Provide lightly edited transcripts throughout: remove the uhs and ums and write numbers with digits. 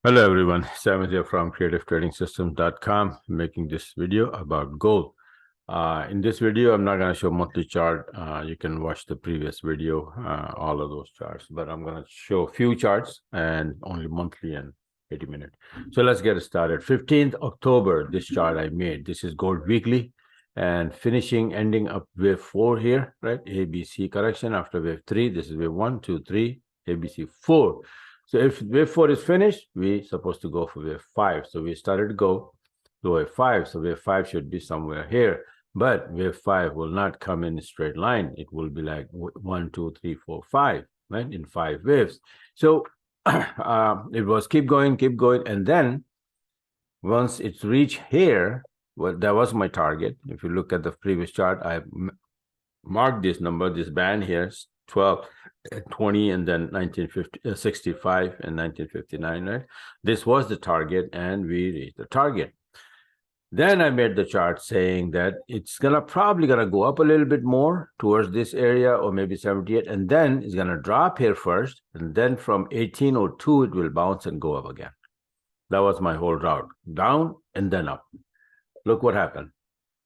Hello everyone, Sam here from creativetradingsystems.com, making this video about gold. In this video, I'm not going to show monthly chart. You can watch the previous video, all of those charts, but I'm going to show a few charts and only monthly and 80 minute. So let's get started. 15th October, this chart I made. This is gold weekly and finishing, ending up wave 4 here, right? ABC correction after wave 3. This is wave 1, 2, 3, ABC 4. So if wave 4 is finished, we're supposed to go for wave 5. So we started to go to wave 5. So wave 5 should be somewhere here. But wave 5 will not come in a straight line. It will be like 1, 2, 3, 4, 5, right? In 5 waves. So it was keep going. And then once it's reached here, well, that was my target. If you look at the previous chart, I marked this number, this band here, 12, 20, and then 1965 and 1959, right? This was the target, and we reached the target. Then I made the chart saying that it's probably gonna go up a little bit more towards this area, or maybe 78, and then it's gonna drop here first, and then from 1802 it will bounce and go up again. That was my whole route, down and then up. Look what happened.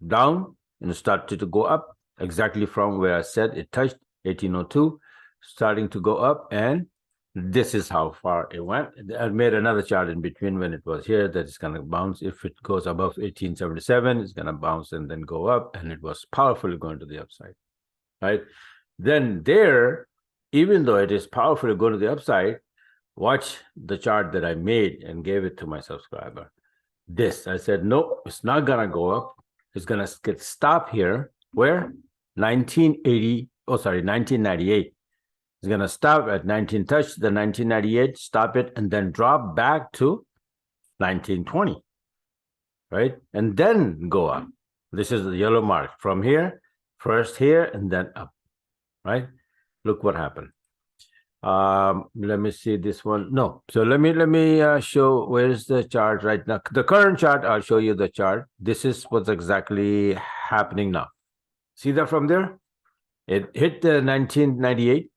Down and it started to go up exactly from where I said it touched 1802, starting to go up, and this is how far it went. I made another chart in between when it was here that it's going to bounce. If it goes above 1877, it's going to bounce and then go up, and it was powerfully going to the upside, right? Then there, even though it is powerfully going to the upside, watch the chart that I made and gave it to my subscriber. This, I said, no, it's not going to go up. It's going to get stop here. Where? 1998. It's going to stop at 19, touch the 1998, stop it, and then drop back to 1920, right? And then go up. This is the yellow mark from here, first here, and then up, right? Look what happened. Let me see this one. No, so let me show where's the chart right now. The current chart, I'll show you the chart. This is what's exactly happening now. See that from there? It hit the 1998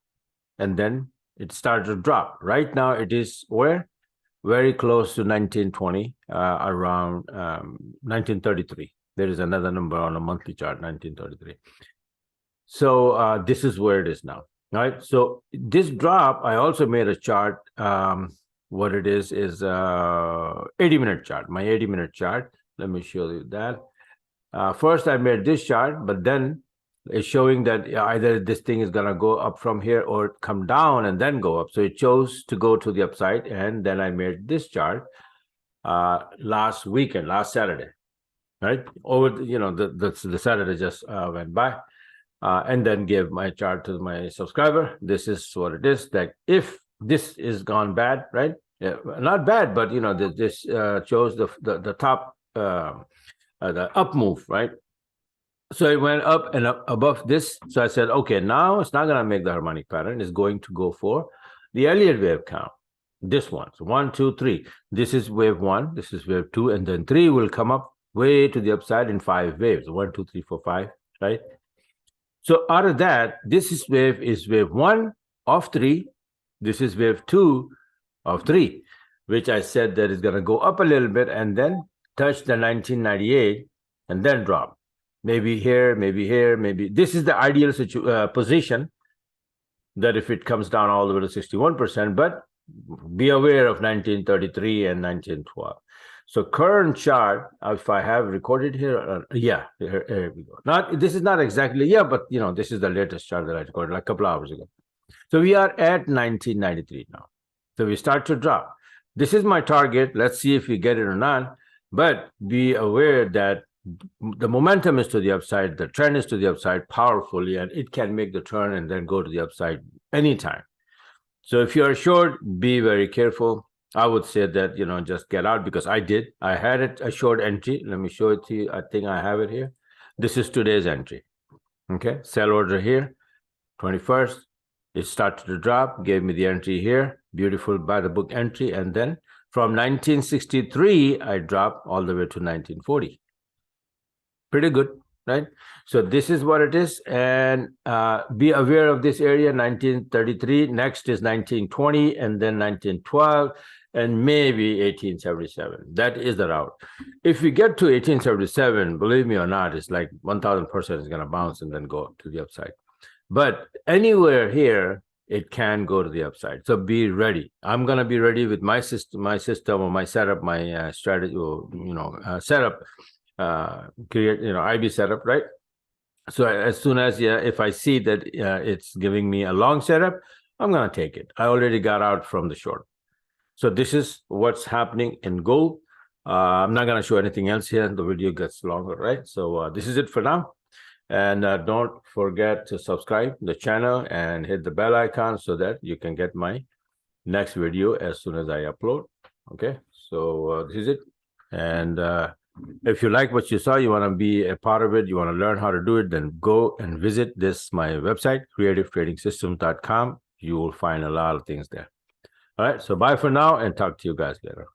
and then it started to drop. Right now it is where? Very close to 1920, around 1933. There is another number on a monthly chart, 1933. So this is where it is now, right? So this drop, I also made a chart. What it is 80-minute chart, my 80-minute chart. Let me show you that. First, I made this chart, but then it's showing that either this thing is going to go up from here or come down and then go up. So it chose to go to the upside. And then I made this chart last weekend, last Saturday, right? Over, the Saturday just went by. And then gave my chart to my subscriber. This is what it is. That if this is gone bad, right? Yeah, not bad, but this chose the top, the up move, right? So it went up and up above this. So I said, okay, now it's not going to make the harmonic pattern. It's going to go for the Elliott wave count. This one. So 1, 2, 3. This is wave 1. This is wave 2. And then 3 will come up way to the upside in 5 waves. 1, 2, 3, 4, 5. Right? So out of that, this is wave 1 of 3. This is wave 2 of 3, which I said that is going to go up a little bit and then touch the 1998 and then drop. Maybe here, maybe here, maybe. This is the ideal position that if it comes down all the way to 61%, but be aware of 1933 and 1912. So current chart, if I have recorded here, here we go. This is not exactly, but this is the latest chart that I recorded like a couple hours ago. So we are at 1993 now. So we start to drop. This is my target. Let's see if we get it or not. But be aware that the momentum is to the upside, the trend is to the upside powerfully, and it can make the turn and then go to the upside anytime. So if you're short, be very careful. I would say that, just get out, because I did. I had a short entry. Let me show it to you. I think I have it here. This is today's entry. Okay, sell order here, 21st. It started to drop, gave me the entry here. Beautiful by the book entry. And then from 1963, I dropped all the way to 1940. Pretty good. right? So this is what it is, and be aware of this area, 1933, next is 1920, and then 1912, and maybe 1877. That is the route. If we get to 1877, believe me or not, it's like 1000% is going to bounce and then go to the upside. But anywhere here, it can go to the upside. So be ready. I'm going to be ready with my system or my setup, my strategy, setup, create, IB setup, right? So as soon as, if I see that it's giving me a long setup, I'm going to take it. I already got out from the short. So this is what's happening in gold. I'm not going to show anything else here. The video gets longer, right? So this is it for now. And don't forget to subscribe the channel and hit the bell icon so that you can get my next video as soon as I upload. Okay, so this is it. And if you like what you saw, you want to be a part of it, you want to learn how to do it, then go and visit my website, creativetradingsystems.com. You will find a lot of things there. All right, so bye for now and talk to you guys later.